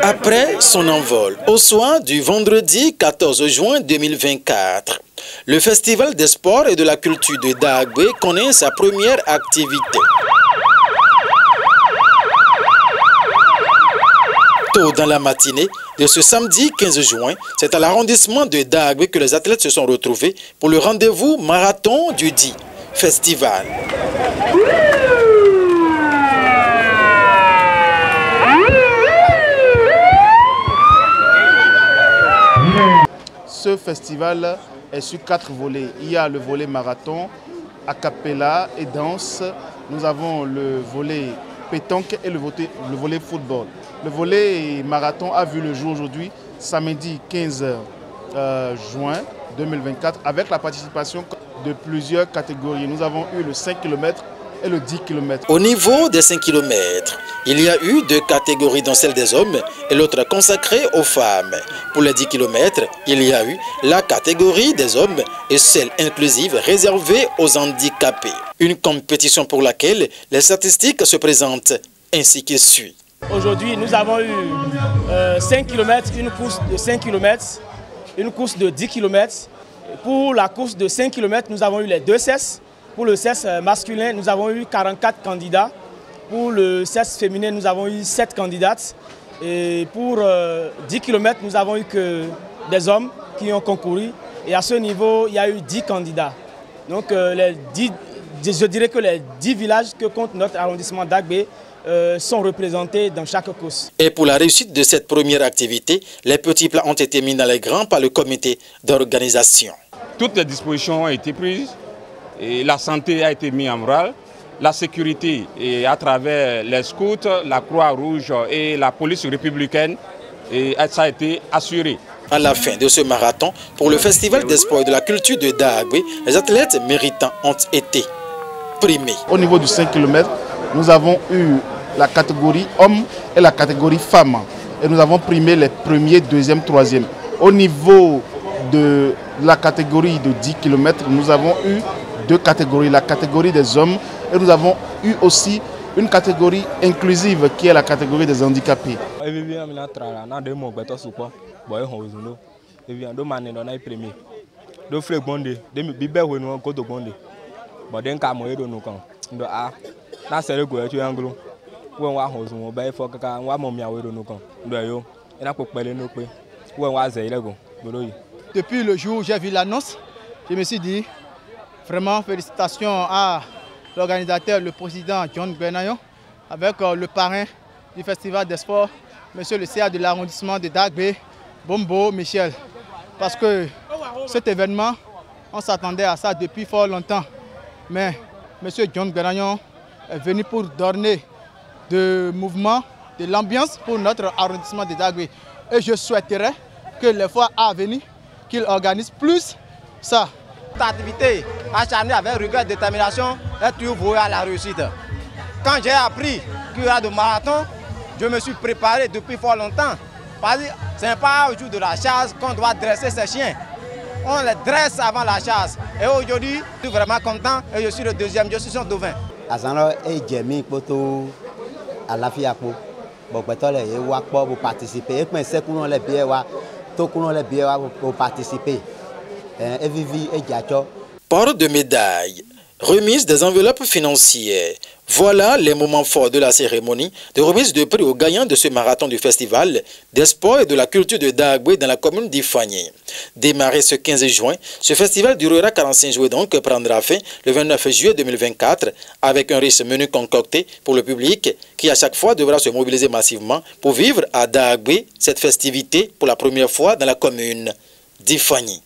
Après son envol, au soir du vendredi 14 juin 2024, le Festival des sports et de la culture de Dagbe connaît sa première activité. Tôt dans la matinée de ce samedi 15 juin, c'est à l'arrondissement de Dagbe que les athlètes se sont retrouvés pour le rendez-vous marathon du dit festival. Ce festival est sur 4 volets. Il y a le volet marathon, a cappella et danse. Nous avons le volet pétanque et le volet football. Le volet marathon a vu le jour aujourd'hui, samedi 15 juin 2024, avec la participation de plusieurs catégories. Nous avons eu le 5 km et le 10 km. Au niveau des 5 km, il y a eu 2 catégories, dont celle des hommes et l'autre consacrée aux femmes. Pour les 10 km, il y a eu la catégorie des hommes et celle inclusive réservée aux handicapés. Une compétition pour laquelle les statistiques se présentent ainsi qu'il suit. Aujourd'hui, nous avons eu 5 km, une course de 5 km, une course de 10 km. Pour la course de 5 km, nous avons eu les 2 sexe. Pour le sexe masculin, nous avons eu 44 candidats. Pour le sexe féminin, nous avons eu 7 candidates. Et pour 10 km, nous avons eu que des hommes qui ont concouru. Et à ce niveau, il y a eu 10 candidats. Donc je dirais que les 10 villages que compte notre arrondissement d'Agbe sont représentés dans chaque course. Et pour la réussite de cette première activité, les petits plats ont été mis dans les grands par le comité d'organisation. Toutes les dispositions ont été prises et la santé a été mise en branle. La sécurité, et à travers les scouts, la Croix-Rouge et la police républicaine, et ça a été assuré. À la fin de ce marathon, pour le Festival des sports et de la culture de Dagbe, les athlètes méritants ont été primés. Au niveau du 5 km, nous avons eu la catégorie hommes et la catégorie femmes. Et nous avons primé les premiers, deuxièmes, troisièmes. Au niveau de la catégorie de 10 km, nous avons eu 2 catégories, la catégorie des hommes et nous avons eu aussi une catégorie inclusive qui est la catégorie des handicapés. Depuis le jour où j'ai vu l'annonce, je me suis dit, vraiment félicitations à l'organisateur, le président John Benayon, avec le parrain du Festival des sports, monsieur le CA de l'arrondissement de Dagbe, Bombo Michel. Parce que cet événement, on s'attendait à ça depuis fort longtemps. Mais monsieur John Benayon est venu pour donner de mouvement, de l'ambiance pour notre arrondissement de Dagbe. Et je souhaiterais que les fois à venir, qu'il organise plus ça. Cette activité acharnée avec rigueur et détermination est toujours vouée à la réussite. Quand j'ai appris qu'il y a de marathon, je me suis préparé depuis fort longtemps. Parce que ce n'est pas au jour de la chasse qu'on doit dresser ces chiens. On les dresse avant la chasse. Et aujourd'hui, je suis vraiment content et je suis le deuxième, je suis son devin. Pour participer. Port de médailles, remise des enveloppes financières. Voilà les moments forts de la cérémonie de remise de prix aux gagnants de ce marathon du Festival des sports et de la culture de Dagbe dans la commune d'Ifagné. Démarré ce 15 juin, ce festival durera 45 jours et donc prendra fin le 29 juillet 2024 avec un riche menu concocté pour le public qui à chaque fois devra se mobiliser massivement pour vivre à Dagbe cette festivité pour la première fois dans la commune d'Ifagné.